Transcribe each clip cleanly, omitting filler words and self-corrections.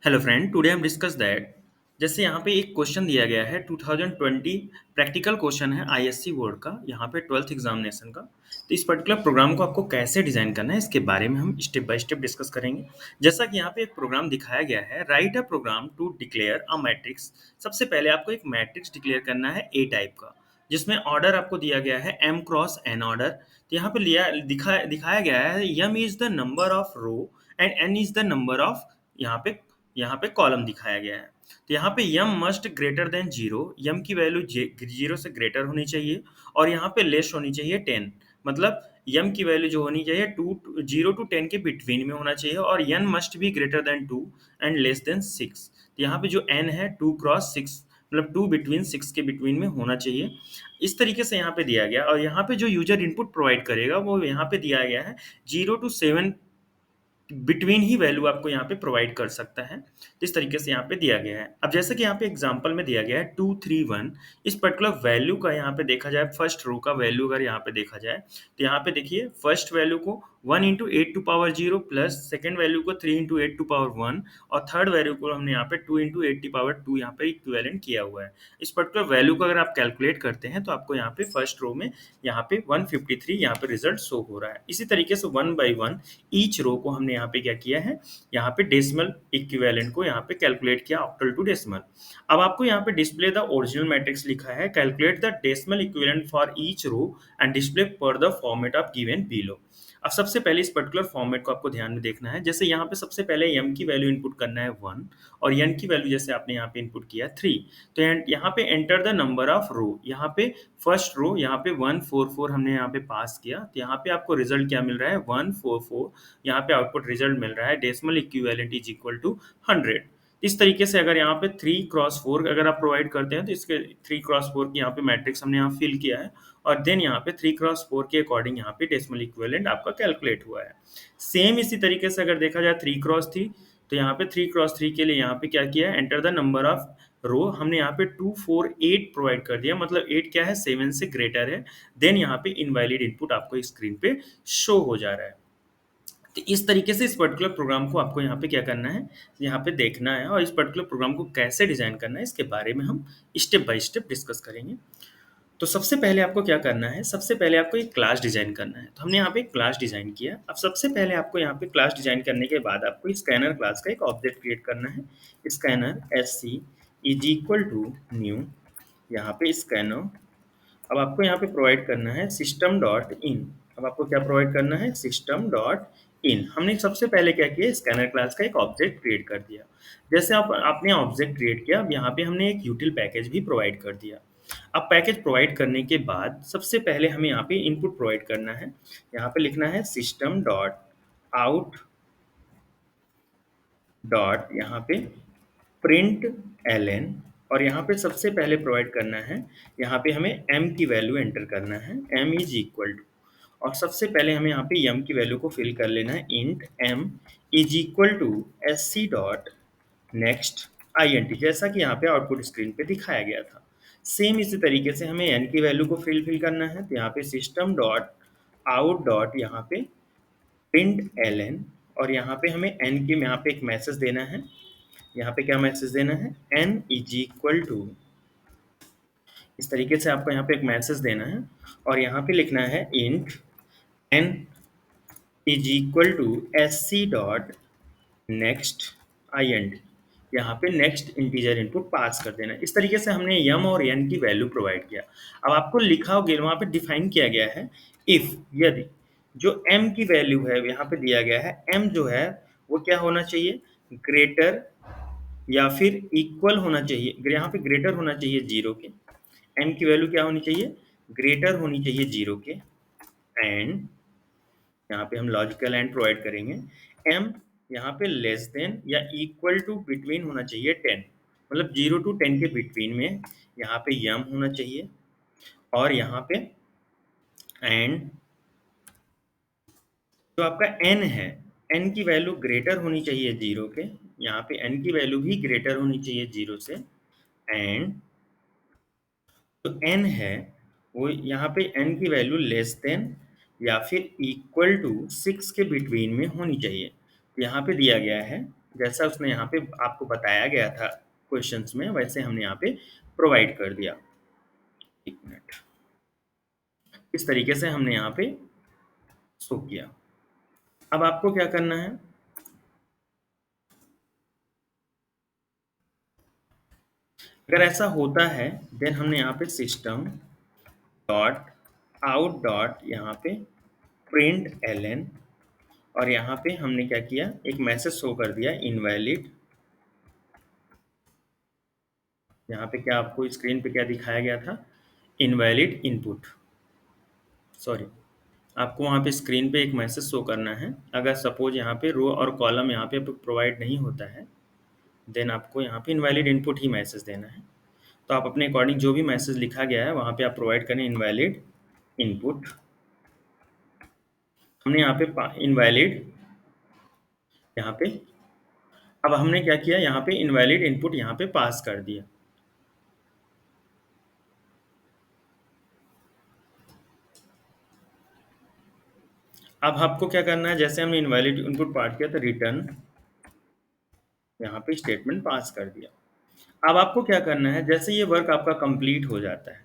Hello friend, today हम discuss that जैसे यहाँ पे एक क्वेश्चन दिया गया है 2020 प्रैक्टिकल क्वेश्चन है आईएससी बोर्ड का, यहाँ पे 12th एग्जामिनेशन का। तो इस पर्टिकुलर प्रोग्राम को आपको कैसे डिजाइन करना है इसके बारे में हम स्टेप बाय स्टेप डिस्कस करेंगे। जैसा कि यहाँ पे एक प्रोग्राम दिखाया गया है, write a program to declare a matrix. सबसे पहले आपको एक मैट्रिक्स डिक्लेयर करना है ए टाइप का, जिसमें ऑर्डर आपको दिया गया है एम क्रॉस एन ऑर्डर। तो यहाँ पे दिखाया गया है m is the number of row and n is the number of, यहाँ पे कॉलम दिखाया गया है। तो यहाँ पे m must greater than zero, m की वैल्यू जीरो से ग्रेटर होनी चाहिए और यहाँ पे लेस होनी चाहिए 10। मतलब यम की वैल्यू जो होनी चाहिए टू, 0 to 10 के बिटवीन में होना चाहिए और n must be greater than 2 and less than 6। तो यहाँ पे जो एन है 2 क्रॉस 6, मतलब 2 बिटवीन 6 के बिटवीन में होना चाहिए। इस तरीके से यहाँ पे दिया गया और यहाँ पे जो यूजर इनपुट प्रोवाइड करेगा वो यहाँ पे दिया गया है 0 to 7 बिटवीन ही वैल्यू आपको यहाँ पे प्रोवाइड कर सकता है। तो इस तरीके से यहाँ पे दिया गया है। अब जैसे कि यहाँ पे एग्जांपल में दिया गया है 231, इस पर्टिकुलर वैल्यू का यहाँ पे देखा जाए, फर्स्ट रो का वैल्यू अगर यहाँ पे देखा जाए तो यहाँ पे देखिए फर्स्ट वैल्यू को 1 into 8 to power 0 plus second value को 3 into 8 to power 1 और थर्ड वैल्यू को हमने यहाँ पे 2 into 8 to power 2 यहाँ पे इक्विवेलेंट किया हुआ है। इस पर्टिकुलर वैल्यू को अगर आप कैलकुलेट करते हैं तो आपको यहाँ पे फर्स्ट रो में यहाँ पे 153 यहाँ पे रिजल्ट शो हो रहा है। इसी तरीके से 1 by 1 ईच रो को हमने यहाँ पे क्या किया है, यहाँ पे डेसिमल इक्विवेलेंट को यहाँ पे कैलकुलेट किया ऑक्टल टू डेसिमल। अब आपको यहाँ पे डिस्प्ले द ओरिजिनल मैट्रिक्स लिखा है, calculate the decimal equivalent for each row and display पर the format of given below. अब सबसे पहले इस पर्टिकुलर फॉर्मेट को आपको ध्यान में देखना है। जैसे यहाँ पे सबसे पहले m की वैल्यू इनपुट करना है 1 और n की वैल्यू जैसे आपने यहाँ पे इनपुट किया 3। तो यहाँ पे एंटर द नंबर ऑफ रो, यहाँ पे फर्स्ट रो यहाँ पे 144 हमने यहाँ पे पास किया। तो यहाँ पे आपको रिजल्ट क्या मिल रहा है 144, यहाँ पे आउटपुट रिजल्ट मिल रहा है decimal equivalent is equal to 100। इस तरीके से अगर यहाँ पे 3 क्रॉस 4 अगर आप प्रोवाइड करते हैं तो इसके 3 क्रॉस 4 की यहाँ पे मैट्रिक्स हमने यहाँ फिल किया है और देन यहाँ पे 3 क्रॉस 4 के अकॉर्डिंग यहाँ पे डेसिमल इक्विवेलेंट आपका कैलकुलेट हुआ है। सेम इसी तरीके से अगर देखा जाए 3 क्रॉस 3, तो यहाँ पे 3 क्रॉस 3 के लिए यहाँ पे क्या किया है, एंटर द नंबर ऑफ रो हमने यहाँ पे 248 प्रोवाइड कर दिया, मतलब 8 क्या है 7 से ग्रेटर है। देन यहाँ पे इनवैलिड इनपुट आपको स्क्रीन पे शो हो जा रहा है। तो इस तरीके से इस पर्टिकुलर प्रोग्राम को आपको यहाँ पे क्या करना है, यहाँ पे देखना है और इस पर्टिकुलर प्रोग्राम को कैसे डिजाइन करना है इसके बारे में हम स्टेप बाय स्टेप डिस्कस करेंगे। तो सबसे पहले आपको क्या करना है, सबसे पहले आपको एक क्लास डिजाइन करना है। तो हमने यहाँ पे एक क्लास डिजाइन किया। अब सबसे पहले आपको यहाँ पे क्लास डिजाइन करने के बाद आपको स्कैनर क्लास का एक ऑब्जेक्ट क्रिएट करना है। Scanner SC is equal to new, यहाँ पे स्कैनर। अब आपको यहाँ पे प्रोवाइड करना है सिस्टम डॉट इन। अब आपको क्या प्रोवाइड करना है, सिस्टम डॉट इन। हमने सबसे पहले क्या किया, स्कैनर क्लास का एक ऑब्जेक्ट क्रिएट कर दिया। जैसे आपने ऑब्जेक्ट क्रिएट किया, अब यहाँ पे हमने एक यूटिल पैकेज भी प्रोवाइड कर दिया। अब पैकेज प्रोवाइड करने के बाद सबसे पहले हमें यहाँ पे इनपुट प्रोवाइड करना है। यहाँ पे लिखना है सिस्टम डॉट आउट डॉट यहाँ पे प्रिंट एल और यहाँ पे सबसे पहले प्रोवाइड करना है, यहाँ पे हमें m की वैल्यू एंटर करना है, m इज इक्वल टू, और सबसे पहले हमें यहाँ पे m की वैल्यू को फिल कर लेना है, int m is equal to SC dot next INT, जैसा कि यहाँ पे आउटपुट स्क्रीन पे दिखाया गया था। सेम इसी तरीके से हमें n की वैल्यू को फिल करना है। तो यहाँ पे सिस्टम डॉट आउट डॉट यहाँ पे प्रिंट एल और यहाँ पे हमें n की यहाँ पे एक मैसेज देना है। यहाँ पे क्या मैसेज देना है, n इज इक्वल टू, इस तरीके से आपको यहाँ पे एक मैसेज देना है और यहाँ पे लिखना है int n is equal to SC dot next INT, यहाँ पे नेक्स्ट इंटीजर इनपुट पास कर देना है। इस तरीके से हमने m और n की वैल्यू प्रोवाइड किया। अब आपको लिखा होगा वहाँ पे डिफाइन किया गया है, इफ यदि जो m की वैल्यू है यहाँ पे दिया गया है, m जो है वो क्या होना चाहिए, ग्रेटर या फिर इक्वल होना चाहिए, यहाँ पे ग्रेटर होना चाहिए 0 के। m की वैल्यू क्या होनी चाहिए, ग्रेटर होनी चाहिए 0 के। एंड यहाँ पे हम लॉजिकल एंड प्रोवाइड करेंगे, m यहाँ पे लेस देन या इक्वल टू बिटवीन होना चाहिए 10, मतलब 0 to 10 के बिटवीन में यहाँ पे m होना चाहिए। और यहाँ पे एंड जो आपका n है, n की वैल्यू ग्रेटर होनी चाहिए 0 के, यहाँ पे n की वैल्यू भी ग्रेटर होनी चाहिए 0 से। एंड जो n है वो यहाँ पे n की वैल्यू लेस देन या फिर इक्वल टू 6 के बिटवीन में होनी चाहिए। तो यहाँ पे दिया गया है जैसा उसने यहाँ पे आपको बताया गया था क्वेश्चंस में, वैसे हमने यहाँ पे प्रोवाइड कर दिया। एक मिनट, इस तरीके से हमने यहाँ पे शो किया। अब आपको क्या करना है, अगर ऐसा होता है देन हमने यहाँ पे सिस्टम डॉट आउट डॉट यहाँ पे प्रिंट एलन, और यहाँ पे हमने क्या किया, एक मैसेज शो कर दिया इनवैलिड। यहाँ पे क्या आपको स्क्रीन पे क्या दिखाया गया था, इनवैलिड इनपुट। सॉरी, आपको वहाँ पे स्क्रीन पे एक मैसेज शो करना है। अगर सपोज यहाँ पे रो और कॉलम यहाँ पे प्रोवाइड नहीं होता है देन आपको यहाँ पे इनवैलिड इनपुट ही मैसेज देना है। तो आप अपने अकॉर्डिंग जो भी मैसेज लिखा गया है वहाँ पे आप प्रोवाइड करें इनवैलिड इनपुट। हमने यहाँ पे इनवैलिड, यहाँ पे अब हमने क्या किया, यहाँ पे इनवैलिड इनपुट यहाँ पे पास कर दिया। अब आपको क्या करना है, जैसे हमने इनवैलिड इनपुट पास किया तो रिटर्न यहाँ पे स्टेटमेंट पास कर दिया। अब आपको क्या करना है, जैसे ये वर्क आपका कंप्लीट हो जाता है,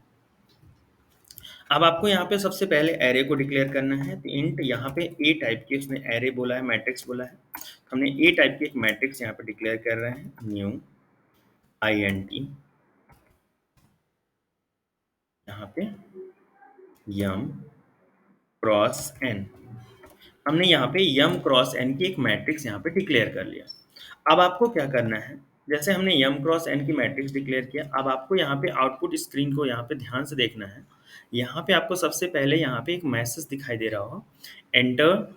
अब आपको यहाँ पे सबसे पहले एरे को डिक्लेयर करना है। तो इंट यहाँ पे ए टाइप की, उसने एरे बोला है, मैट्रिक्स बोला है, हमने ए टाइप की एक मैट्रिक्स यहाँ पे डिक्लेयर कर रहे हैं, न्यू int यहाँ पे यम क्रॉस एन। हमने यहाँ पे यम क्रॉस एन की एक मैट्रिक्स यहाँ पे डिक्लेयर कर लिया। अब आपको क्या करना है, जैसे हमने यम क्रॉस एन की मैट्रिक्स डिक्लेयर किया, अब आपको यहाँ पे आउटपुट स्क्रीन को यहाँ पे ध्यान से देखना है। यहाँ पे आपको सबसे पहले यहाँ पे एक मैसेज दिखाई दे रहा होगा, enter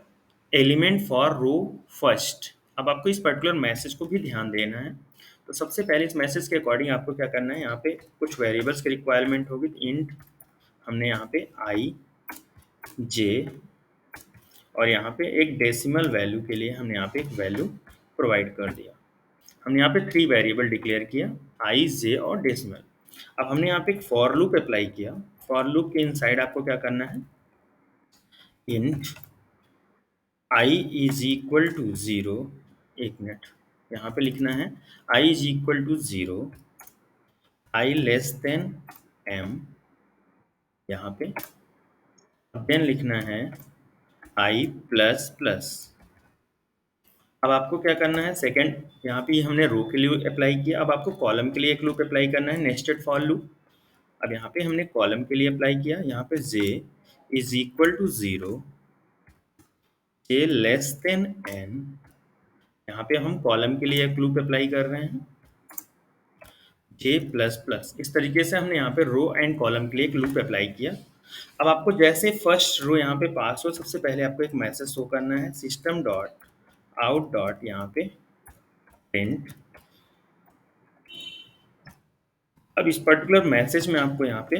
element for row first. अब आपको इस पर्टिकुलर मैसेज को भी ध्यान देना है। तो सबसे पहले इस मैसेज के अकॉर्डिंग आपको क्या करना है, यहाँ पे कुछ वेरिएबल्स की रिक्वायरमेंट होगी। इंट हमने यहाँ पे आई जे, और यहाँ पे एक डेसिमल वैल्यू के लिए हमने यहाँ पे एक वैल्यू प्रोवाइड कर दिया। हमने यहाँ पे 3 वेरिएबल डिक्लेयर किया, आई जे और डेसिमल। अब हमने यहाँ पे एक फॉर लूप अप्लाई किया। फॉर लूप के इनसाइड आपको क्या करना है, int i is equal to 0, एक मिनट, यहाँ पे लिखना है i is equal to 0, i less than m, यहाँ पे देन लिखना है आई प्लस प्लस। अब आपको क्या करना है, सेकंड यहाँ पे हमने रो के लिए अप्लाई किया, अब आपको कॉलम के लिए एक लूप अप्लाई करना है, नेस्टेड फॉर लूप। अब यहाँ पे हमने कॉलम के लिए अप्लाई किया, यहाँ पे j is equal to 0, j less than n, यहाँ पे हम कॉलम के लिए एक लूप अप्लाई कर रहे हैं, j प्लस प्लस। इस तरीके से हमने यहाँ पे रो एंड कॉलम के लिए एक लूप अप्लाई किया। अब आपको जैसे फर्स्ट रो यहाँ पे पास हो, सबसे पहले आपको एक मैसेज शो करना है, सिस्टम डॉट आउट डॉट यहाँ पे प्रिंट। अब इस पर्टिकुलर मैसेज में आपको यहाँ पे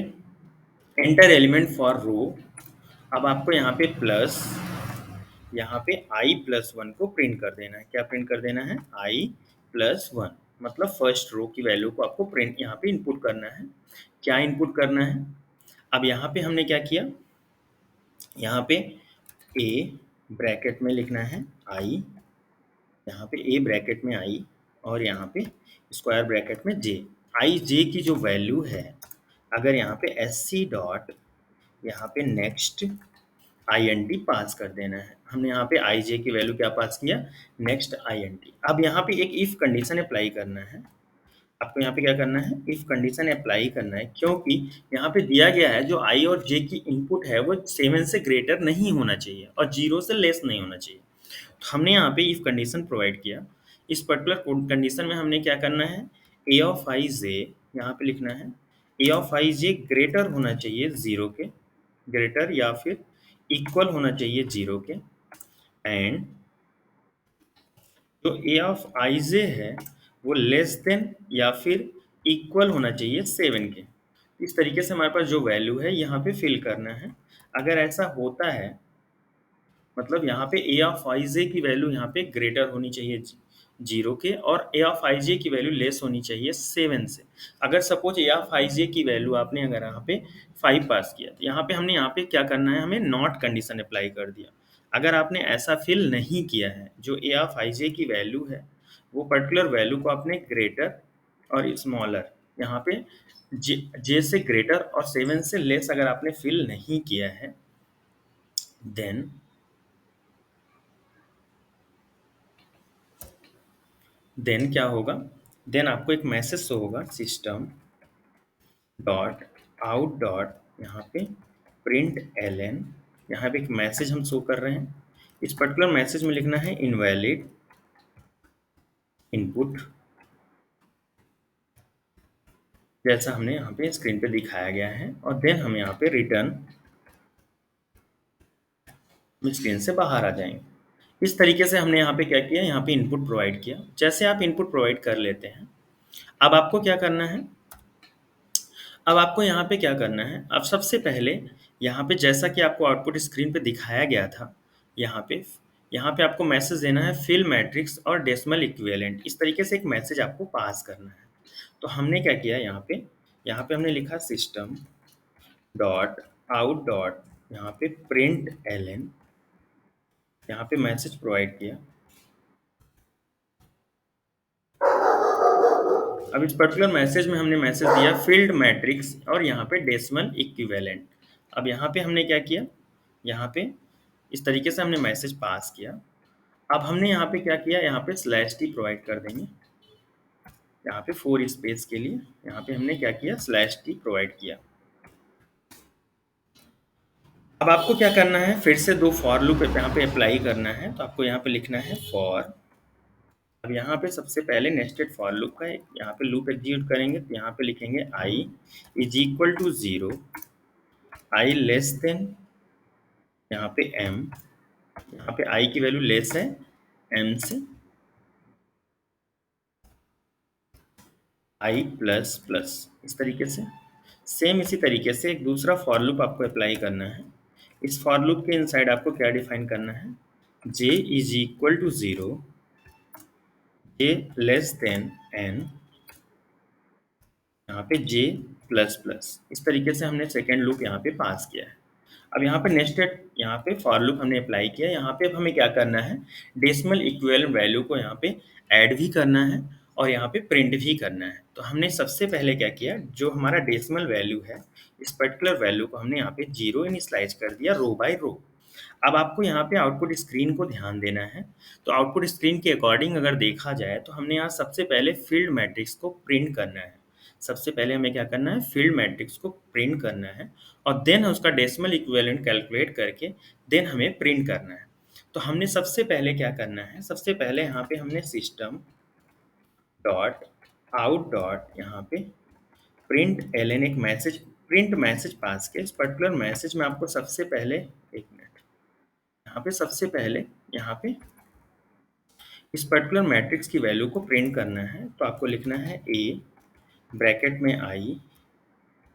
एंटर एलिमेंट फॉर रो, अब आपको यहाँ पे प्लस, यहाँ पे आई प्लस 1 को प्रिंट कर देना है। क्या प्रिंट कर देना है, आई प्लस 1, मतलब फर्स्ट रो की वैल्यू को आपको प्रिंट यहाँ पे इनपुट करना है। क्या इनपुट करना है, अब यहाँ पे हमने क्या किया, यहाँ पे ए ब्रैकेट में लिखना है आई, यहाँ पे ए ब्रैकेट में आई, और यहाँ पे स्क्वायर ब्रैकेट में जे। आई जे की जो वैल्यू है, अगर यहाँ पे एस सी डॉट यहाँ पे नेक्स्ट आई एन टी पास कर देना है। हमने यहाँ पे आई जे की वैल्यू क्या पास किया, नेक्स्ट आई एन टी। अब यहाँ पे एक इफ कंडीशन अप्लाई करना है। आपको यहाँ पे क्या करना है, इफ कंडीशन अप्लाई करना है, क्योंकि यहाँ पे दिया गया है जो आई और जे की इनपुट है वो 7 से ग्रेटर नहीं होना चाहिए और 0 से लेस नहीं होना चाहिए। तो हमने यहाँ पे इफ कंडीशन प्रोवाइड किया। इस पर्टिकुलर कंडीशन में हमने क्या करना है, ए ऑफ आई जे यहाँ पे लिखना है, ए ऑफ आई जे ग्रेटर होना चाहिए 0 के, ग्रेटर या फिर इक्वल होना चाहिए 0 के, एंड जो ए ऑफ आई जे है वो लेस देन या फिर इक्वल होना चाहिए 7 के। इस तरीके से हमारे पास जो वैल्यू है यहाँ पे फिल करना है। अगर ऐसा होता है, मतलब यहाँ पे ए ऑफ आई जे की वैल्यू यहाँ पे ग्रेटर होनी चाहिए 0 के, और ए ऑफ आई जे की वैल्यू लेस होनी चाहिए 7 से। अगर सपोज ए ऑफ आई जे की वैल्यू आपने अगर यहाँ पे 5 पास किया, तो यहाँ पे हमने यहाँ पे क्या करना है, हमें नॉट कंडीशन अप्लाई कर दिया। अगर आपने ऐसा फिल नहीं किया है, जो ए ऑफ आई जे की वैल्यू है वो पर्टिकुलर वैल्यू को आपने ग्रेटर और स्मॉलर, यहाँ पे जे से ग्रेटर और 7 से लेस अगर आपने फिल नहीं किया है, देन क्या होगा, देन आपको एक मैसेज शो होगा, सिस्टम डॉट आउट डॉट यहाँ पे प्रिंट एलन, यहाँ पे एक मैसेज हम शो कर रहे हैं। इस पर्टिकुलर मैसेज में लिखना है इनवैलिड इनपुट, जैसा हमने यहाँ पे स्क्रीन पे दिखाया गया है, और देन हम यहाँ पे रिटर्न स्क्रीन से बाहर आ जाएंगे। इस तरीके से हमने यहाँ पे क्या किया, यहाँ पे इनपुट प्रोवाइड किया। जैसे आप इनपुट प्रोवाइड कर लेते हैं, अब आपको क्या करना है, अब आपको यहाँ पे क्या करना है, अब सबसे पहले यहाँ पे जैसा कि आपको आउटपुट स्क्रीन पे दिखाया गया था, यहाँ पे आपको मैसेज देना है फिल मैट्रिक्स और डेसिमल इक्विवेलेंट, इस तरीके से एक मैसेज आपको पास करना है। तो हमने क्या किया, यहाँ पे हमने लिखा सिस्टम डॉट आउट डॉट यहाँ पे प्रिंट एलन, यहाँ पे मैसेज प्रोवाइड किया। अब इस पर्टिकुलर मैसेज में हमने मैसेज दिया फील्ड मैट्रिक्स और यहाँ पे डेसिमल इक्विवेलेंट। अब यहाँ पे हमने क्या किया, यहाँ पे इस तरीके से हमने मैसेज पास किया। अब हमने यहाँ पे क्या किया, यहाँ पे स्लैश टी प्रोवाइड कर देंगे, यहाँ पे 4 स्पेस के लिए यहाँ पे हमने क्या किया, स्लैश टी प्रोवाइड किया। अब आपको क्या करना है, फिर से 2 फॉर लूप यहाँ पे अप्लाई करना है। तो आपको यहाँ पे लिखना है फॉर, अब यहाँ पे सबसे पहले नेस्टेड फॉर लूप का यहाँ पे लूप एग्जीक्यूट करेंगे। तो यहाँ पे लिखेंगे i is equal to 0, i less than यहाँ पे m, यहाँ पे i की वैल्यू लेस है m से, i प्लस प्लस, इस तरीके से। सेम इसी तरीके से एक दूसरा फॉर लूप आपको अप्लाई करना है। इस फॉर लूप के इनसाइड आपको क्या डिफाइन करना है, j is equal to 0, j less than n, यहाँ पे j प्लस प्लस, इस तरीके से हमने सेकेंड लूप यहाँ पे पास किया है। अब यहाँ पे नेस्टेड यहाँ पे फॉर लूप हमने अप्लाई किया। यहाँ पे अब हमें क्या करना है, डेसिमल इक्विवेलेंट वैल्यू को यहाँ पे ऐड भी करना है और यहाँ पे प्रिंट भी करना है। तो हमने सबसे पहले क्या किया, जो हमारा डेसिमल वैल्यू है, इस पर्टिकुलर वैल्यू को हमने यहाँ पे 0 इनिशियलाइज कर दिया रो बाय रो। अब आपको यहाँ पे आउटपुट स्क्रीन को ध्यान देना है। तो आउटपुट स्क्रीन के अकॉर्डिंग अगर देखा जाए तो हमने यहाँ सबसे पहले फील्ड मैट्रिक्स को प्रिंट करना है। सबसे पहले हमें क्या करना है, फील्ड मैट्रिक्स को प्रिंट करना है और देन उसका डेसिमल इक्विवेलेंट कैलकुलेट करके देन हमें प्रिंट करना है। तो हमने सबसे पहले क्या करना है, सबसे पहले यहाँ पे हमने सिस्टम डॉट आउट डॉट यहाँ पे प्रिंट एलन एक मैसेज प्रिंट मैसेज पास के। इस पर्टिकुलर मैसेज में आपको सबसे पहले, एक मिनट, यहाँ पे सबसे पहले यहाँ पे इस पर्टिकुलर मैट्रिक्स की वैल्यू को प्रिंट करना है। तो आपको लिखना है a ब्रैकेट में i,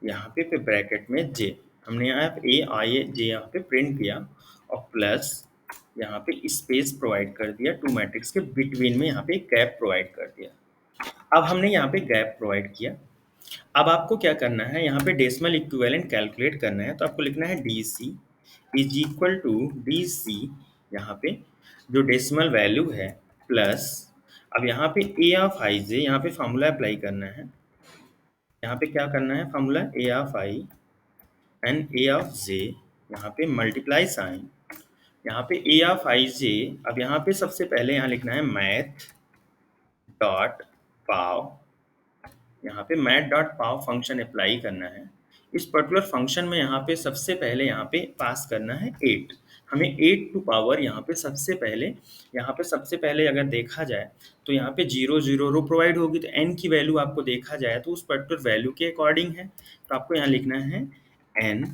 यहाँ पे ब्रैकेट में j, हमने यहाँ पे a i j यहाँ पे प्रिंट किया और प्लस यहाँ पे स्पेस प्रोवाइड कर दिया, 2 मैट्रिक्स के बिटवीन में यहाँ पे गैप प्रोवाइड कर दिया। अब हमने यहाँ पे गैप प्रोवाइड किया। अब आपको क्या करना है, यहाँ पे डेसिमल इक्विवेलेंट कैलकुलेट करना है। तो आपको लिखना है DC is equal to DC, यहाँ पे जो डेसिमल वैल्यू है प्लस, अब यहाँ पे a ऑफ i j, यहाँ पे फॉर्मूला अप्लाई करना है। यहाँ पे क्या करना है, formula a of i and a of j, यहाँ पे मल्टीप्लाई साइन, यहाँ पे a ऑफ i j। अब यहाँ पे सबसे पहले यहाँ लिखना है मैथ डॉट पाव, यहाँ पे मैथ डॉट पाव फंक्शन अप्लाई करना है। इस पर्टिकुलर फंक्शन में यहाँ पे सबसे पहले यहाँ पे पास करना है 8, हमें 8 टू पावर यहाँ पे सबसे पहले अगर देखा जाए तो यहाँ पे 0 0 रो प्रोवाइड होगी। तो n की वैल्यू आपको देखा जाए तो उस पर्टिकुलर वैल्यू के अकॉर्डिंग है। तो आपको यहाँ लिखना है n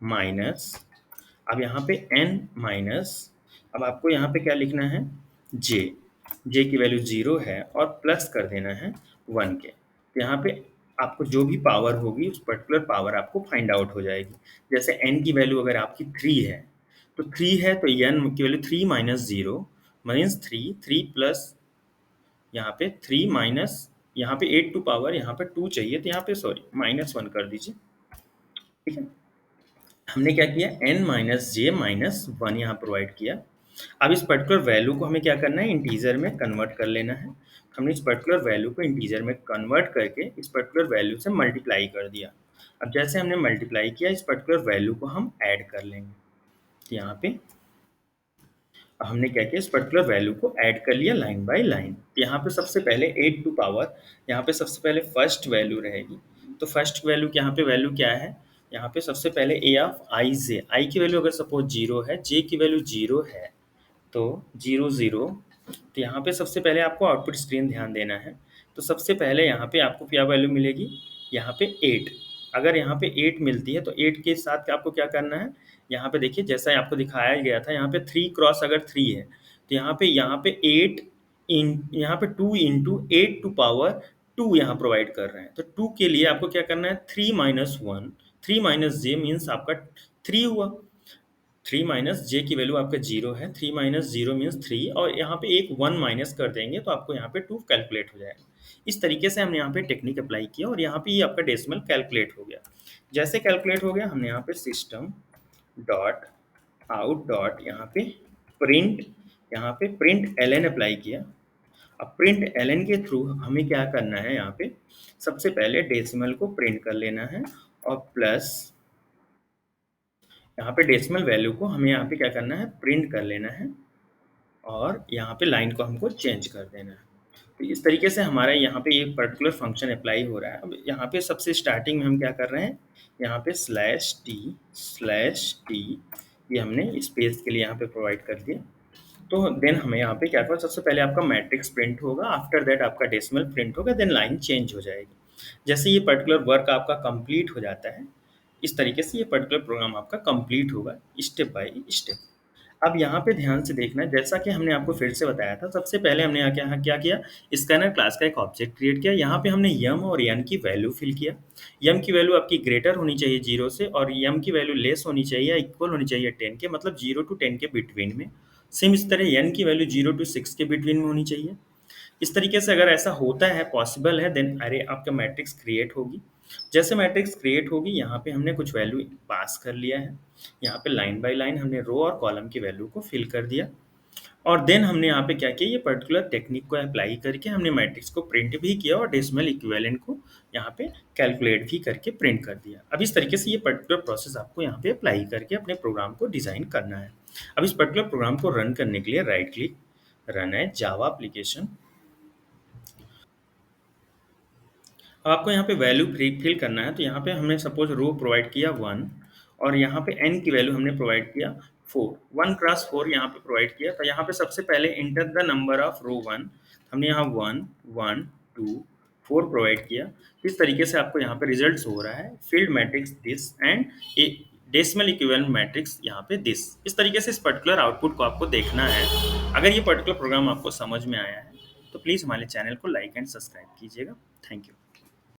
माइनस, अब यहाँ पे n माइनस, अब आपको यहाँ पे क्या लिखना है, j की वैल्यू 0 है और प्लस कर देना है 1 के। तो यहाँ पे आपको जो भी पावर होगी उस पर्टिकुलर पावर आपको फाइंड आउट हो जाएगी। जैसे n की वैल्यू अगर आपकी 3 है तो 3 है तो n की वैल्यू 3 माइनस 0 मीन्स 3 प्लस यहाँ पे 3 माइनस, यहाँ पे 8 टू पावर यहाँ पे 2 चाहिए तो यहाँ पे सॉरी -1 कर दीजिए। ठीक है, हमने क्या किया, n माइनस जे माइनस 1 यहाँ प्रोवाइड किया। अब इस पर्टिकुलर वैल्यू को हमें क्या करना है, इंटीजर में कन्वर्ट कर लेना है। हमने इस पर्टिकुलर वैल्यू को इंटीजर में कन्वर्ट करके इस पर्टिकुलर वैल्यू से मल्टीप्लाई कर दिया। अब जैसे हमने मल्टीप्लाई किया, इस पर्टिकुलर वैल्यू को हम ऐड कर लेंगे। तो यहाँ पे हमने क्या किया, इस पर्टिकुलर वैल्यू को ऐड कर लिया लाइन बाय लाइन। यहाँ पे सबसे पहले 8 टू पावर, यहाँ पे सबसे पहले फर्स्ट वैल्यू रहेगी। तो फर्स्ट वैल्यू यहाँ पे वैल्यू क्या है, यहाँ पे सबसे पहले ए ऑफ आई जे, आई की वैल्यू अगर सपोज 0 है, जे की वैल्यू 0 है, तो 0 0। तो यहाँ पे सबसे पहले आपको आउटपुट स्क्रीन ध्यान देना है। तो सबसे पहले यहाँ पे आपको क्या वैल्यू मिलेगी, यहाँ पे 8। अगर यहाँ पे 8 मिलती है तो 8 के साथ आपको क्या करना है, यहाँ पे देखिए जैसा आपको दिखाया गया था, यहाँ पे 3 क्रॉस अगर 3 है, तो यहाँ पे 8 इन, यहाँ पे 2 इंटू 8 टू पावर 2 यहाँ प्रोवाइड कर रहे हैं। तो 2 के लिए आपको क्या करना है, 3 माइनस 1, 3 माइनस जे मीन्स आपका 3 हुआ। 3 माइनस जे की वैल्यू आपका 0 है, 3 माइनस 0 मीन्स 3, और यहाँ पे एक 1 माइनस कर देंगे तो आपको यहाँ पे 2 कैलकुलेट हो जाएगा। इस तरीके से हमने यहाँ पे टेक्निक अप्लाई किया और यहाँ पे ये आपका डेसिमल कैलकुलेट हो गया। जैसे कैलकुलेट हो गया, हमने यहाँ पे सिस्टम डॉट आउट डॉट यहाँ पे प्रिंट एल अप्लाई किया। अब प्रिंट एल के थ्रू हमें क्या करना है, यहाँ पे सबसे पहले डेसिमल को प्रिंट कर लेना है और प्लस यहाँ पे डेसिमल वैल्यू को हमें यहाँ पे क्या करना है, प्रिंट कर लेना है और यहाँ पे लाइन को हमको चेंज कर देना है। तो इस तरीके से हमारा यहाँ पे एक पर्टिकुलर फंक्शन अप्लाई हो रहा है। अब यहाँ पे सबसे स्टार्टिंग में हम क्या कर रहे हैं, यहाँ पे स्लैश टी ये हमने स्पेस के लिए यहाँ पे प्रोवाइड कर दिया। तो देन हमें यहाँ पे क्या करना, सबसे पहले आपका मैट्रिक्स प्रिंट होगा, आफ्टर दैट आपका डेसिमल प्रिंट होगा, देन लाइन चेंज हो जाएगी। जैसे ये पर्टिकुलर वर्क आपका कंप्लीट हो जाता है, इस तरीके से ये पर्टिकुलर प्रोग्राम आपका कंप्लीट होगा स्टेप बाय स्टेप। अब यहाँ पे ध्यान से देखना, जैसा कि हमने आपको फिर से बताया था, सबसे पहले हमने यहाँ क्या किया, स्कैनर क्लास का एक ऑब्जेक्ट क्रिएट किया। यहाँ पे हमने यम और एन की वैल्यू फिल किया। यम की वैल्यू आपकी ग्रेटर होनी चाहिए 0 से, और यम की वैल्यू लेस होनी चाहिए या इक्वल होनी चाहिए 10 के, मतलब 0 टू 10 के बिटवीन में। सेम इस तरह एन की वैल्यू 0 टू 6 के बिटवीन में होनी चाहिए। इस तरीके से अगर ऐसा होता है, पॉसिबल है, देन अरे आपका मैट्रिक्स क्रिएट होगी। जैसे मैट्रिक्स क्रिएट होगी, यहाँ पे हमने कुछ वैल्यू पास कर लिया है। यहाँ पे लाइन बाय लाइन हमने रो और कॉलम की वैल्यू को फिल कर दिया, और देन हमने यहाँ पे क्या किया, ये पर्टिकुलर टेक्निक को अप्लाई करके हमने मैट्रिक्स को प्रिंट भी किया और डेसिमल इक्विवेलेंट को यहाँ पे कैलकुलेट भी करके प्रिंट कर दिया। अब इस तरीके से ये पर्टिकुलर प्रोसेस आपको यहाँ पे अप्लाई करके अपने प्रोग्राम को डिजाइन करना है। अब इस पर्टिकुलर प्रोग्राम को रन करने के लिए राइट क्लिक, रन है जावा एप्लीकेशन। अब आपको यहाँ पे वैल्यू फिल करना है। तो यहाँ पे हमने सपोज रो प्रोवाइड किया 1, और यहाँ पे n की वैल्यू हमने प्रोवाइड किया 4, 1 क्रॉस 4 यहाँ पे प्रोवाइड किया। तो यहाँ पे सबसे पहले इंटर द नंबर ऑफ रो 1, हमने यहाँ 1 1 2 4 प्रोवाइड किया। इस तरीके से आपको यहाँ पे रिजल्ट हो रहा है, field matrix this and A decimal equivalent matrix यहाँ पे दिस। इस तरीके से इस पर्टिकुलर आउटपुट को आपको देखना है। अगर ये पर्टिकुलर प्रोग्राम आपको समझ में आया है तो प्लीज़ हमारे चैनल को लाइक एंड सब्सक्राइब कीजिएगा। Thank you.